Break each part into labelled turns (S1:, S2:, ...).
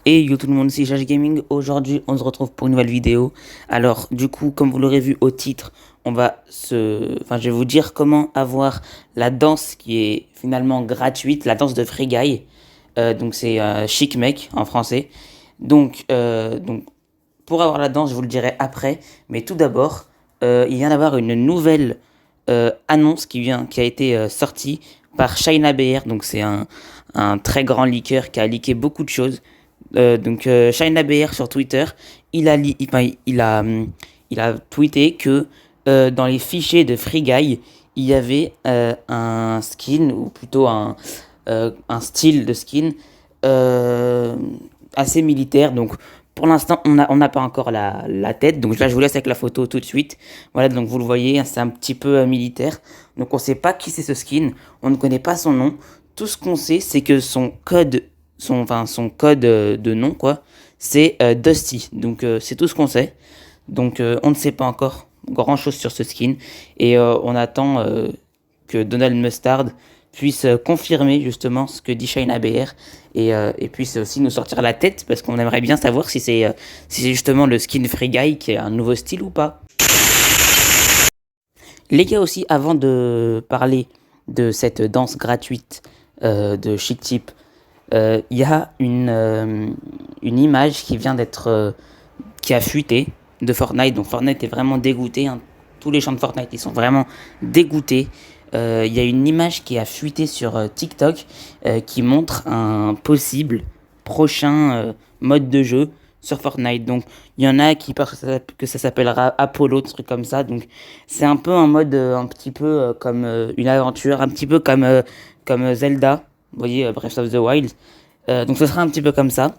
S1: Et yo tout le monde, c'est Jage Gaming. Aujourd'hui, on se retrouve pour une nouvelle vidéo. Alors, du coup, comme vous l'aurez vu au titre, je vais vous dire comment avoir la danse qui est finalement gratuite, la danse de Free Guy. Donc, c'est Chic Mec en français. Donc, pour avoir la danse, je vous le dirai après. Mais tout d'abord, il vient d'avoir une nouvelle annonce qui a été sortie par China BR. Donc, c'est un très grand leaker qui a leaké beaucoup de choses. China BR sur Twitter, il a, li- enfin, il a tweeté que dans les fichiers de Free Guy, il y avait un skin, ou plutôt un style de skin euh, assez militaire. Donc, pour l'instant, on n'a pas encore la tête. Donc là, je vous laisse avec la photo tout de suite. Voilà, donc vous le voyez, c'est un petit peu militaire. Donc, on ne sait pas qui c'est ce skin. On ne connaît pas son nom. Tout ce qu'on sait, c'est que son code de nom, quoi, c'est Dusty. Donc, c'est tout ce qu'on sait. Donc, on ne sait pas encore grand chose sur ce skin. Et on attend que Donald Mustard puisse confirmer justement ce que dit Shine ABR et puisse aussi nous sortir la tête parce qu'on aimerait bien savoir si c'est justement le skin Free Guy qui est un nouveau style ou pas. Les gars aussi, avant de parler de cette danse gratuite de Chic Tip, il y a une image qui vient qui a fuité de Fortnite. Donc Fortnite est vraiment dégoûté, hein. Tous les gens de Fortnite, ils sont vraiment dégoûtés. Il y a une image qui a fuité sur TikTok qui montre un possible prochain mode de jeu sur Fortnite. Donc il y en a qui pensent que ça s'appellera Apollo, des trucs comme ça. Donc c'est un peu un mode un petit peu comme une aventure, un petit peu comme Zelda. Vous voyez, Breath of the Wild. Donc ce sera un petit peu comme ça.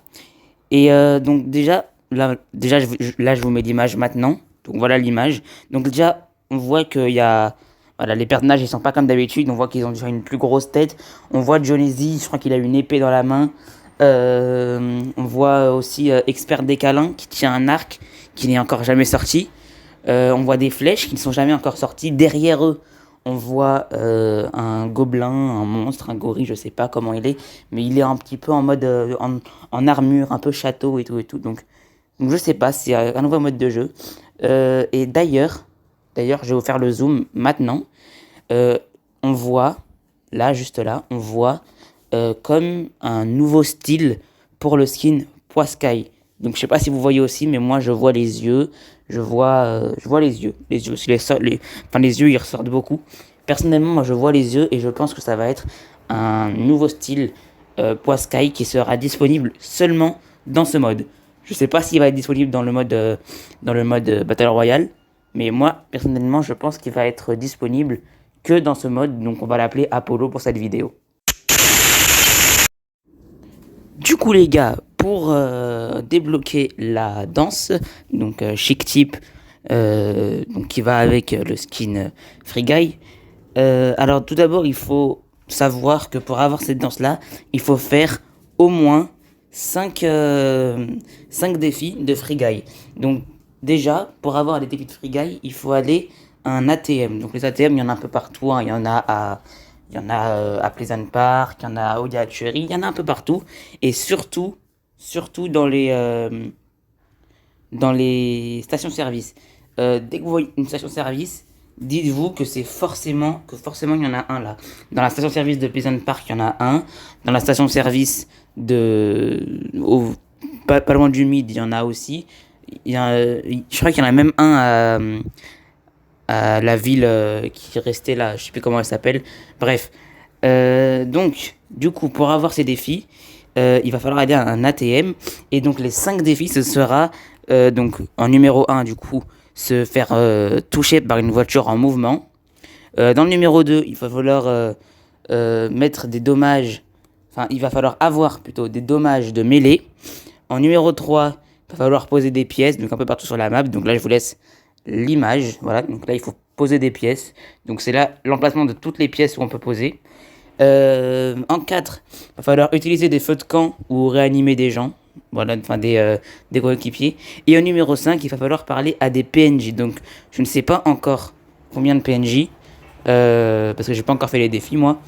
S1: Et donc déjà là, je vous mets l'image maintenant. Donc voilà l'image. Donc déjà, on voit qu'il y a... Voilà, les personnages, ils sont pas comme d'habitude. On voit qu'ils ont déjà une plus grosse tête. On voit Johnny Z, je crois qu'il a une épée dans la main. On voit aussi Expert des câlins qui tient un arc qui n'est encore jamais sorti. On voit des flèches qui ne sont jamais encore sorties. Derrière eux, on voit un gobelin, un monstre, un gorille, je sais pas comment il est, mais il est un petit peu en mode en armure, un peu château et tout et tout. Donc je sais pas, c'est un nouveau mode de jeu. Et d'ailleurs, je vais vous faire le zoom maintenant. Euh, on voit, là, juste là, on voit comme un nouveau style pour le skin Poiscaille. Donc je sais pas si vous voyez aussi, mais moi je vois les yeux, je vois les yeux, les yeux ils ressortent beaucoup. Personnellement, moi je vois les yeux et je pense que ça va être un nouveau style Poiscaille qui sera disponible seulement dans ce mode. Je sais pas s'il va être disponible dans le mode Battle Royale, mais moi personnellement je pense qu'il va être disponible que dans ce mode, donc on va l'appeler Apollo pour cette vidéo. Du coup les gars, pour débloquer la danse, donc Chic Tip, donc qui va avec le skin Free Guy. Alors tout d'abord, il faut savoir que pour avoir cette danse-là, il faut faire au moins 5 défis de Free Guy. Donc déjà, pour avoir les défis de Free Guy, il faut aller à un ATM. Donc les ATM, il y en a un peu partout, hein. Il y en a à Pleasant Park, il y en a à Odia Cherry, il y en a un peu partout. Et surtout dans les stations-service. Dès que vous voyez une station-service, dites-vous que que forcément il y en a un là. Dans la station-service de Pleasant Park, il y en a un. Dans la station-service pas loin du Mid, il y en a aussi. Je crois qu'il y en a même un à la ville qui restait là, je sais plus comment elle s'appelle. Bref. Du coup, pour avoir ces défis, il va falloir aller à un ATM. Et donc, les 5 défis, ce sera donc en numéro un du coup, se faire toucher par une voiture en mouvement. Dans le numéro 2 il va falloir mettre des dommages. Enfin, il va falloir avoir plutôt des dommages de mêlée. En numéro 3 il va falloir poser des pièces, donc un peu partout sur la map. Donc là, je vous laisse l'image. Voilà, donc là, il faut poser des pièces. Donc c'est là l'emplacement de toutes les pièces où on peut poser. En 4, il va falloir utiliser des feux de camp ou réanimer des gens. Voilà, enfin des coéquipiers. Et au numéro 5, il va falloir parler à des PNJ. Donc je ne sais pas encore combien de PNJ. Parce que j'ai pas encore fait les défis moi.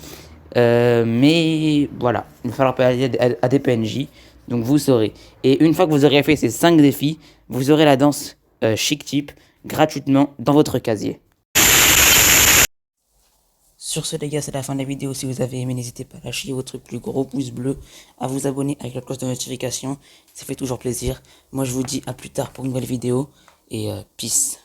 S1: Mais voilà, il va falloir parler à des PNJ. Donc vous saurez. Et une fois que vous aurez fait ces 5 défis, vous aurez la danse Chic Tip gratuitement dans votre casier. Sur ce les gars, c'est la fin de la vidéo. Si vous avez aimé, n'hésitez pas à lâcher votre plus gros pouce bleu, à vous abonner avec la cloche de notification. Ça fait toujours plaisir. Moi je vous dis à plus tard pour une nouvelle vidéo et peace.